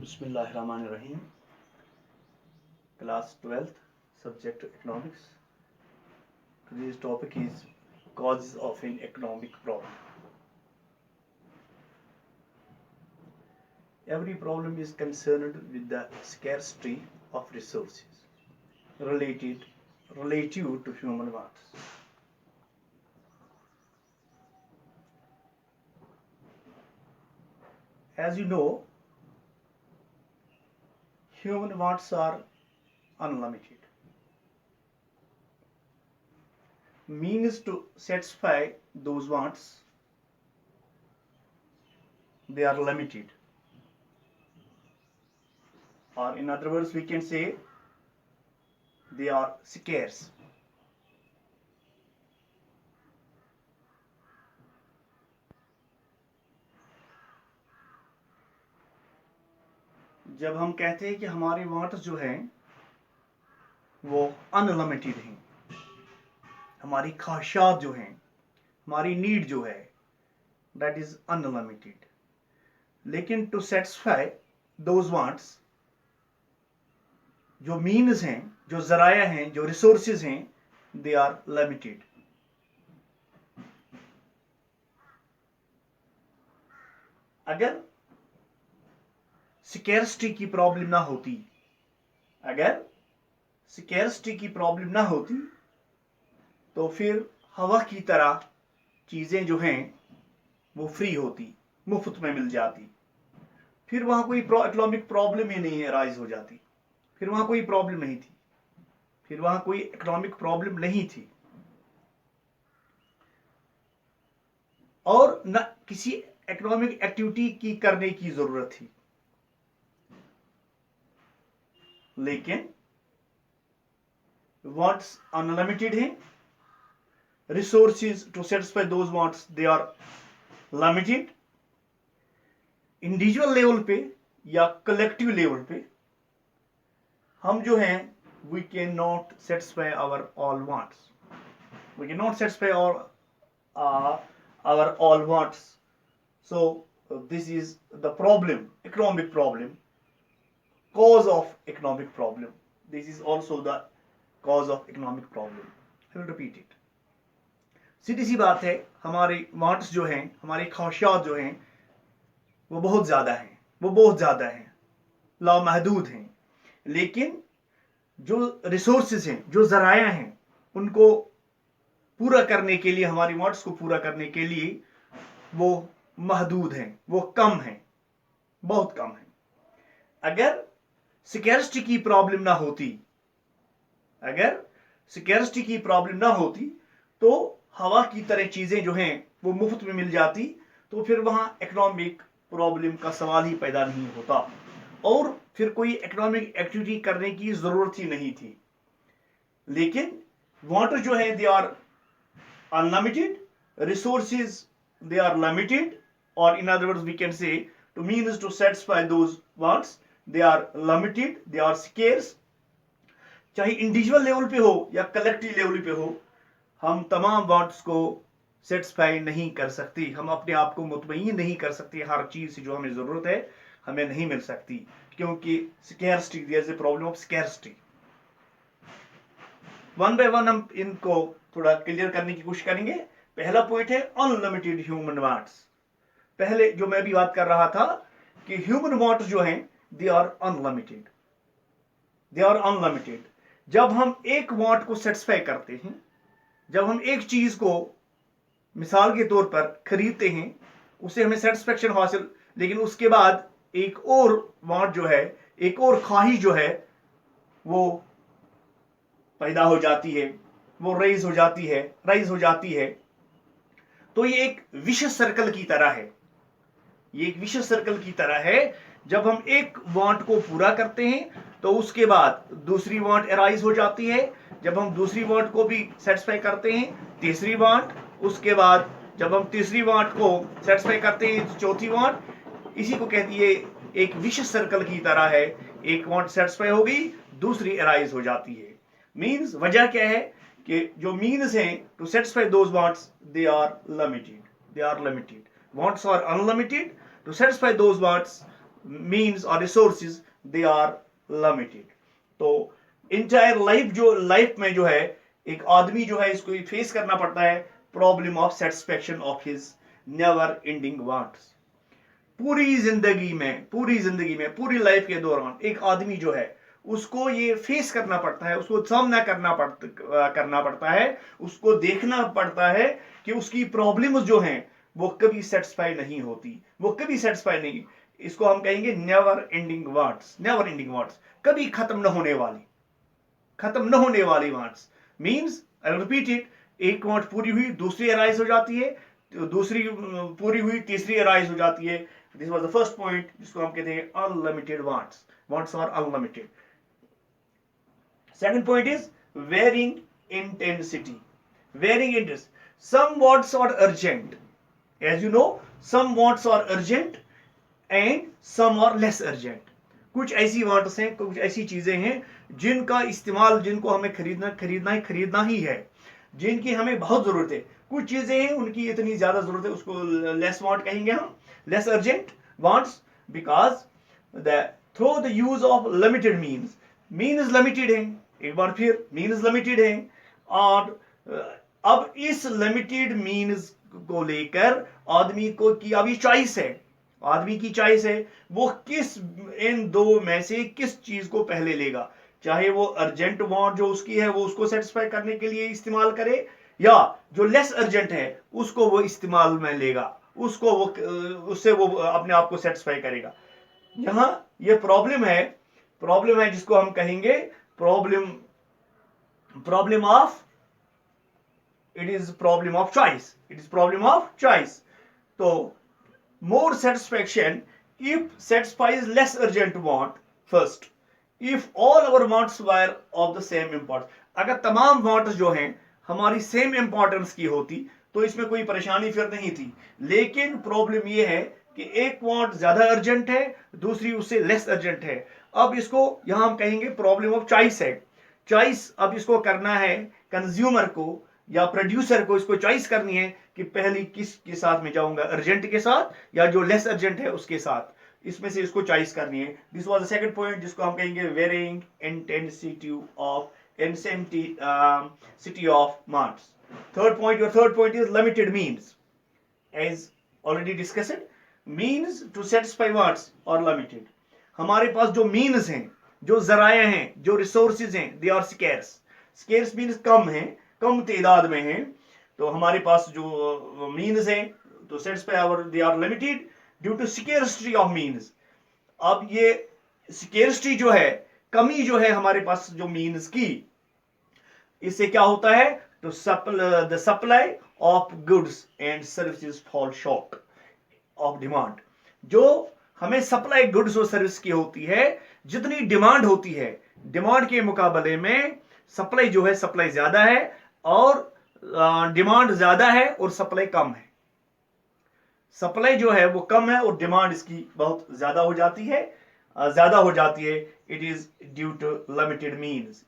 Bismillahirrahmanirrahim. Class 12th, subject economics. Today's topic is causes of an economic problem. Every problem is concerned with the scarcity of resources relative to human wants. As you know, human wants are unlimited. Means to satisfy those wants, they are limited. Or in other words, we can say they are scarce. जब हम कहते हैं कि हमारे wants जो हैं वो unlimited हैं, हमारी ख्वाहिशात जो हैं, हमारी नीड जो है दैट इज अनलिमिटेड, लेकिन टू सेटिस्फाई दोज वांट्स जो मीन्स हैं, जो जराया हैं, जो रिसोर्सेज हैं, दे आर लिमिटेड. अगर स्कैर्सिटी की प्रॉब्लम ना होती, तो फिर हवा की तरह चीजें जो हैं वो फ्री होती, मुफ्त में मिल जाती, फिर वहां कोई इकोनॉमिक प्रॉब्लम ही नहीं राइज हो जाती, फिर वहां कोई प्रॉब्लम नहीं थी, और न किसी इकोनॉमिक एक्टिविटी की करने की जरूरत थी. लेकिन वांट्स अनलिमिटेड हैं, resources to satisfy those wants they are limited. Individual level पे या कलेक्टिव लेवल पे हम जो हैं we can not satisfy our all wants, our all wants. So this is the problem, economic problem, cause of economic problem. This is also the cause of economic problem. I will repeat it. सीधी सी बात है, हमारे wants जो हैं, हमारी ख्वाहिशात जो हैं वो बहुत ज़्यादा हैं, लामहदूद हैं, लेकिन जो रिसोर्सेज हैं, जो ज़राया हैं, उनको पूरा करने के लिए, हमारी वांट्स को पूरा करने के लिए वो महदूद हैं, वो कम हैं, बहुत कम हैं. अगर स्कैर्सिटी की प्रॉब्लम ना होती, तो हवा की तरह चीजें जो हैं वो मुफ्त में मिल जाती, तो फिर वहां इकोनॉमिक प्रॉब्लम का सवाल ही पैदा नहीं होता और फिर कोई इकोनॉमिक एक्टिविटी करने की जरूरत ही नहीं थी. लेकिन वाटर जो है they are unlimited, resources they are limited, or in other words we can say to means to satisfy those wants they are limited, they are scarce. चाहे इंडिविजुअल लेवल पे हो या कलेक्टिव लेवल पे हो, हम तमाम वांट्स को satisfy नहीं कर सकती, हम अपने आप को मुतमईन नहीं कर सकते, हर चीज से जो हमें जरूरत है हमें नहीं मिल सकती, क्योंकि scarcity, there is a problem of scarcity. One by one हम इनको थोड़ा क्लियर करने की कोशिश करेंगे. पहला पॉइंट है अनलिमिटेड ह्यूमन वांट्स. पहले जो मैं भी बात कर रहा था कि ह्यूमन वांट्स जो हैं दे आर अनलिमिटेड. जब हम एक वांट को सेटिस्फाई करते हैं, जब हम एक चीज को मिसाल के तौर पर खरीदते हैं, उससे हमें सेटिस्फेक्शन हासिल, लेकिन उसके बाद एक और वांट जो है, एक और ख्वाहिश जो है वो पैदा हो जाती है, वो राइज हो जाती है, तो ये एक विशेष सर्कल की तरह है. जब हम एक वांट को पूरा करते हैं तो उसके बाद दूसरी वांट अराइज हो जाती है, जब हम दूसरी वांट को भी सेटिस्फाई करते हैं तीसरी वांट, उसके बाद जब हम तीसरी वांट को सेटिस्फाई करते हैं तो चौथी वांट. इसी को कहती है एक विशेष सर्कल की तरह है, एक वांट सेटिस्फाई हो गई, दूसरी अराइज हो जाती है. मीन्स वजह क्या है कि जो मीन्स हैं to satisfy those wants they are limited. Wants are unlimited. To satisfy those wants means और रिसोर्सेज दे आर लिमिटेड। तो इंटायर लाइफ में जो है एक आदमी जो है इसको फेस करना पड़ता है problem of satisfaction of his never ending wants. पूरी लाइफ के दौरान एक आदमी जो है उसको ये फेस करना पड़ता है, उसको सामना करना पड़ता है, उसको देखना पड़ता है कि उसकी प्रॉब्लम्स जो हैं वो कभी सेटिस्फाई नहीं होती, वो कभी सेटिस्फाई नहीं। इसको हम कहेंगे नेवर एंडिंग वांट्स, कभी खत्म न होने वाली wants. Means I repeat it, एक वांट पूरी हुई दूसरी अराइज हो जाती है, तो दूसरी पूरी हुई तीसरी अराइज हो जाती है। This was the first point जिसको हम कहते हैं unlimited wants are unlimited. Second point is varying intensity. Some wants are urgent. As you know, some wants are urgent and some are less urgent. कुछ ऐसी wants हैं, कुछ ऐसी चीजें हैं जिनका इस्तेमाल, जिनको हमें खरीदना ही है, जिनकी हमें बहुत जरूरत है। कुछ चीजें हैं उनकी इतनी ज्यादा जरूरत है, उसको लेस वांट कहेंगे हम, less urgent wants, because through the use of limited means limited है। एक बार फिर मीन्स लिमिटेड है, और अब इस लिमिटेड मीन्स को लेकर आदमी को की अभी चॉइस है, आदमी की चॉइस है वो किस इन दो में से किस चीज को पहले लेगा। चाहे वो अर्जेंट वांट जो उसकी है वो उसको सेटिस्फाई करने के लिए इस्तेमाल करे, या जो लेस अर्जेंट है उसको वो इस्तेमाल में लेगा, उसको वो उससे वो अपने आप को सेटिस्फाई करेगा। यहां ये प्रॉब्लम है जिसको हम कहेंगे प्रॉब्लम ऑफ चॉइस। तो more satisfaction if satisfies less urgent want first, if all our wants were of the same importance। अगर तमाम wants जो हैं हमारी सेम इंपॉर्टेंस की होती तो इसमें कोई परेशानी फिर नहीं थी। लेकिन प्रॉब्लम यह है कि एक वांट ज्यादा अर्जेंट है, दूसरी उससे लेस अर्जेंट है। अब इसको यहां हम कहेंगे प्रॉब्लम ऑफ चॉइस है। चॉइस अब इसको करना है कंज्यूमर को या प्रोड्यूसर को, इसको चॉइस करनी है कि पहली किस के साथ में जाऊंगा, अर्जेंट के साथ या जो लेस अर्जेंट है उसके साथ। इसमें से इसको चॉइस करनी है। This was the second point जिसको हम कहेंगे varying intensity of wants. Third point is limited means. As already discussed, means to satisfy wants और लिमिटेड। हमारे पास जो मीन्स हैं, जो जराए हैं, जो रिसोर्सेज हैं, दे आर स्केर्स मीन्स कम है, कम तादाद में है। तो हमारे पास जो मीन्स हैं तो satisfy our they are limited due to scarcity of means. अब ये स्केर्सिटी जो है, कमी जो है हमारे पास जो मीन्स की, इससे क्या होता है तो the supply of goods and services fall short of demand. जो हमें सप्लाई गुड्स और सर्विस की होती है, जितनी डिमांड होती है, डिमांड के मुकाबले में सप्लाई जो है, सप्लाई ज्यादा है और डिमांड ज्यादा है और सप्लाई कम है। सप्लाई जो है वो कम है और डिमांड इसकी बहुत ज्यादा हो जाती है, it is due to limited means.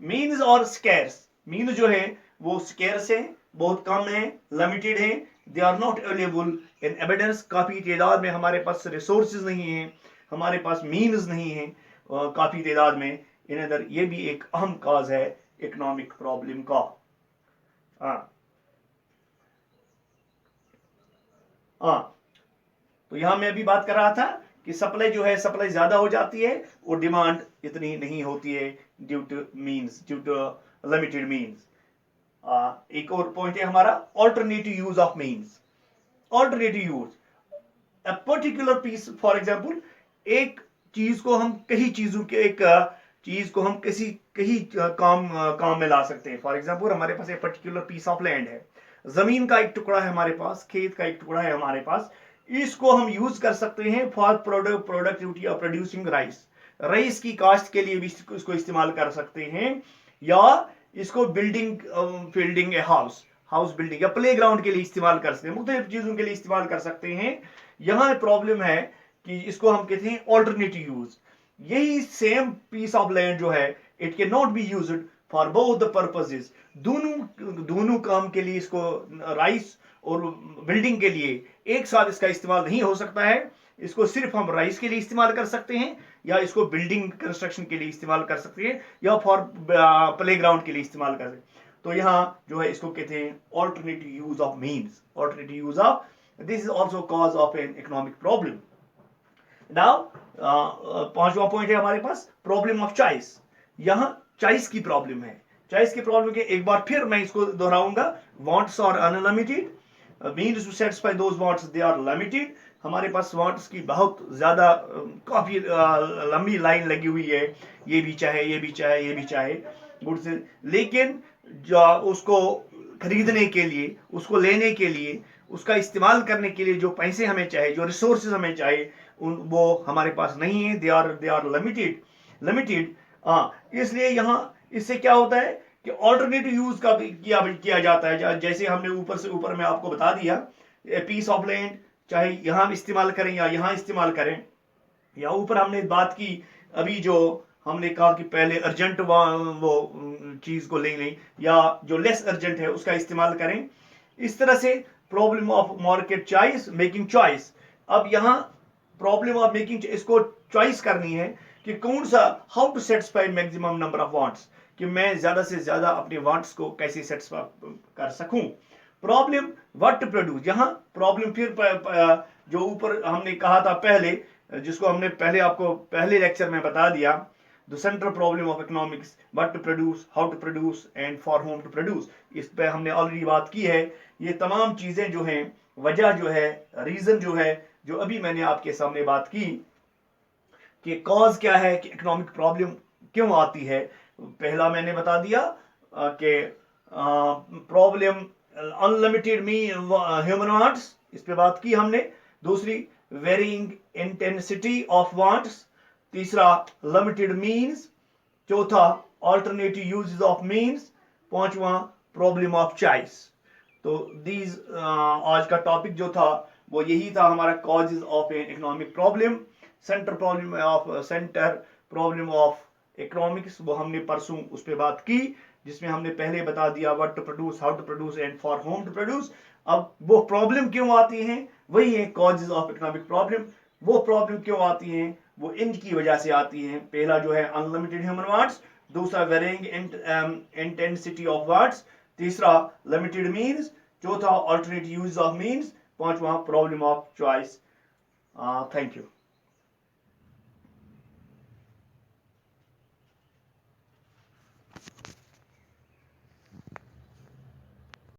Means और स्कैर्स। मीन्स जो है वो स्कैर्स है, बहुत कम है, लिमिटेड है, they are not available in abundance. काफी तादाद में हमारे पास रिसोर्सेज नहीं है, हमारे पास मीन्स नहीं है काफी तादाद में। इन अदर ये भी एक अहम काज है इकोनॉमिक प्रॉब्लम का। तो यहां मैं अभी बात कर रहा था कि सप्लाई जो है, सप्लाई ज्यादा हो जाती है और डिमांड इतनी नहीं होती है ड्यू टू लिमिटेड मीन्स। एक और पॉइंट है हमारा alternative use of means. Alternative use, a particular piece, for example एक चीज को हम कई चीजों के, एक चीज को हम कहीं काम में ला सकते हैं। फॉर एग्जांपल हमारे पास एक पर्टिकुलर पीस ऑफ लैंड है, जमीन का एक टुकड़ा है हमारे पास, खेत का एक टुकड़ा है हमारे पास। इसको हम यूज कर सकते हैं for productivity of producing rice की काश्त के लिए भी इसको इस्तेमाल कर सकते हैं, या इसको बिल्डिंग ए हाउस बिल्डिंग या प्ले ग्राउंड के लिए इस्तेमाल कर सकते हैं, मुख्तलिफ चीजों के लिए इस्तेमाल कर सकते हैं। यहां प्रॉब्लम है कि इसको हम कहते हैं ऑल्टरनेटिव यूज। यही सेम पीस ऑफ लैंड जो है, it can not be used for both the purposes. दोनों काम के लिए इसको, राइस और बिल्डिंग के लिए एक साथ इसका इस्तेमाल नहीं हो सकता है। इसको सिर्फ हम राइस के लिए इस्तेमाल कर सकते हैं, या इसको बिल्डिंग कंस्ट्रक्शन के लिए इस्तेमाल कर सकते हैं, या फॉर प्लेग्राउंड के लिए इस्तेमाल कर सकते हैं। तो यहाँ जो है इसको कहते हैं alternative use of means, alternative use of, this is also cause of an economic problem. Now पांचवा पॉइंट है हमारे पास प्रॉब्लम ऑफ चॉइस। यहाँ चॉइस की प्रॉब्लम है। चॉइस की प्रॉब्लम के एक बार फिर मैं इसको दोहराऊंगा, wants are unlimited, means to satisfy those wants they are limited. हमारे पास वांट्स की बहुत ज्यादा काफी लंबी लाइन लगी हुई है, ये भी चाहे, ये भी चाहे, ये भी चाहे गुड्स, लेकिन जो उसको खरीदने के लिए, उसको लेने के लिए, उसका इस्तेमाल करने के लिए जो पैसे हमें चाहिए, जो रिसोर्सेज हमें चाहिए, वो हमारे पास नहीं है, दे आर लिमिटेड। इसलिए यहाँ इससे क्या होता है कि ऑल्टरनेटिव यूज का भी किया जाता है। जैसे हमने ऊपर से ऊपर में आपको बता दिया, पीस ऑफ लैंड चाहे यहाँ इस्तेमाल करें या यहाँ इस्तेमाल करें, या ऊपर हमने बात की अभी जो हमने कहा कि पहले अर्जेंट वो चीज को ले लें, या जो लेस अर्जेंट है उसका इस्तेमाल करें। इस तरह से problem of market choice, making choice. अब यहाँ प्रॉब्लम ऑफ मेकिंग, इसको चॉइस करनी है कि कौन सा, how to satisfy maximum number of wants, कि मैं ज्यादा से ज्यादा अपने वांट्स को कैसे सेटिस्फाई कर सकूं। प्रॉब्लम व्हाट टू प्रोड्यूस, यहाँ प्रॉब्लम फिर जो ऊपर हमने कहा था पहले, जिसको हमने पहले आपको पहले लेक्चर में बता दिया, the central problem of economics, what to produce, how to produce and for whom to produce. इस पे हमने ऑलरेडी बात की है। ये तमाम चीजें जो हैं, वजह जो है, रीजन जो है, जो अभी मैंने आपके सामने बात की कि कॉज क्या है, कि इकोनॉमिक प्रॉब्लम क्यों आती है। पहला मैंने बता दिया कि प्रॉब्लम अनलिमिटेड मी ह्यूमन वांट्स, इस पे बात की हमने। दूसरी वेरिंग इंटेंसिटी ऑफ वांट्स। तीसरा लिमिटेड मीन्स। चौथा ऑल्टरनेटिव यूजेस ऑफ मीन्स। पांचवा प्रॉब्लम ऑफ चॉइस। तो दीज आज का टॉपिक जो था वो यही था हमारा, causes of an economic problem. Centre problem of economics, वो हमने परसों उस पर बात की, जिसमें हमने पहले बता दिया what to produce, how to produce and for whom to produce. अब वो प्रॉब्लम क्यों आती हैं, वही है कॉजेज ऑफ इकोनॉमिक प्रॉब्लम। वो प्रॉब्लम क्यों आती हैं, वो इनकी वजह से आती हैं। पहला जो है अनलिमिटेड ह्यूमन वांट्स, दूसरा वेरिंग इंटेंसिटी ऑफ वांट्स, तीसरा लिमिटेड मीन्स, चौथा ऑल्टरनेटिव यूज ऑफ मीन्स, पांचवा problem of choice. Thank you.